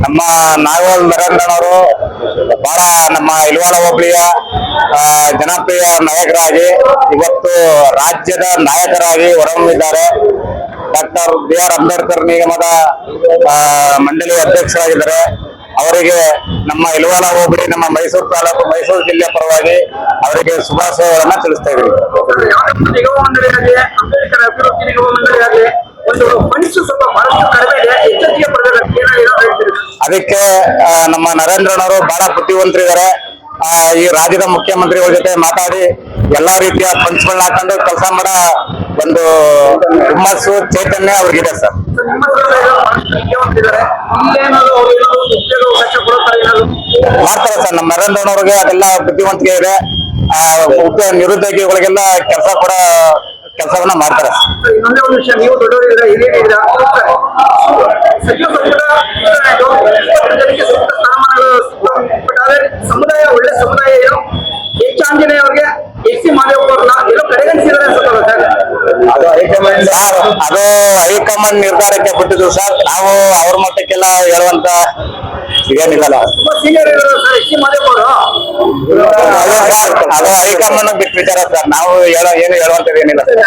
ನಮ್ಮ ನಾಗವಾಲ್ ನರೇಂದ್ರನವರು ಬಹಳ ನಮ್ಮ ಇಲ್ವಾಳ ಹೋಬಳಿಯ ಜನಪ್ರಿಯ ನಾಯಕರಾಗಿ ಇವತ್ತು ರಾಜ್ಯದ ನಾಯಕರಾಗಿ ಹೊರಹೊಮ್ಮಿದ್ದಾರೆ. ಡಾಕ್ಟರ್ BR ಅಂಬೇಡ್ಕರ್ ನಿಗಮದ ಮಂಡಳಿ ಅಧ್ಯಕ್ಷರಾಗಿದ್ದಾರೆ. ಅವರಿಗೆ ನಮ್ಮ ಇಲ್ವಾಳ ಹೋಬಳಿ, ನಮ್ಮ ಮೈಸೂರು ತಾಲೂಕು, ಮೈಸೂರು ಜಿಲ್ಲೆ ಪರವಾಗಿ ಅವರಿಗೆ ಶುಭಾಶಯಗಳನ್ನ ತಿಳಿಸ್ತಾ ಇದ್ದೀವಿ. ಅದಕ್ಕೆ ನಮ್ಮ ನರೇಂದ್ರನವರು ಬಹಳ ಬುದ್ಧಿವಂತರಿದ್ದಾರೆ. ಈ ರಾಜ್ಯದ ಮುಖ್ಯಮಂತ್ರಿಗಳ ಜೊತೆ ಮಾತಾಡಿ ಎಲ್ಲಾ ರೀತಿಯ ಪಂಚ್ಗಳನ್ನ ಹಾಕೊಂಡು ಕೆಲಸ ಮಾಡೋ ಒಂದು ಹುಮ್ಮಸ್ಸು, ಚೈತನ್ಯ ಅವ್ರಿಗಿದೆ ಸರ್. ಮಾಡ್ತಾರೆ ಸರ್. ನಮ್ಮ ನರೇಂದ್ರನವ್ರಿಗೆ ಅದೆಲ್ಲ ಬುದ್ಧಿವಂತಿಕೆ ಇದೆ. ನಿರುದ್ಯೋಗಿಗಳಿಗೆಲ್ಲ ಕೆಲಸವನ್ನ ಮಾಡ್ತಾರೆ. ಇನ್ನೊಂದೇ ಒಂದು ವಿಷಯ, ನೀವು ದೊಡ್ಡವರಿದ್ದೀರಾ, ಹಿರಿಯರಿದ್ದೀರಾ, ಸಚಿವ ಸಂಪುಟ ಸಮುದಾಯ ಒಳ್ಳೆ ಸಮುದಾಯ ಏನು, ಆಂಜನೇಯ ಅವ್ರಿಗೆ ಎಸ್ ಸಿ ಮಾದೇವ್ ಅವ್ರನ್ನ ಎಲ್ಲೋ ಕಡೆಗಣಿಸಿದ್ರೆ ಅದು ಹೈಕಮಾಂಡ್ ನಿರ್ಧಾರಕ್ಕೆ ಬಿಟ್ಟಿದ್ದು ಸರ್. ನಾವು ಅವ್ರ ಮಟ್ಟಕ್ಕೆಲ್ಲ ಹೇಳುವಂತ ಏನಿಲ್ಲ. ಸೀನಿಯರ್ ಇರೋರು ಸರ್ ಎಸ್ ಸಿ ಮಾದೇವ್ ಅವರು. ಅದು ಹೈಕಮಾಂಡ್ ಬಿಟ್ಟು ವಿಚಾರ ಸರ್. ನಾವು ಏನು ಹೇಳುವಂತದ್ದು ಏನಿಲ್ಲ ಸರ್.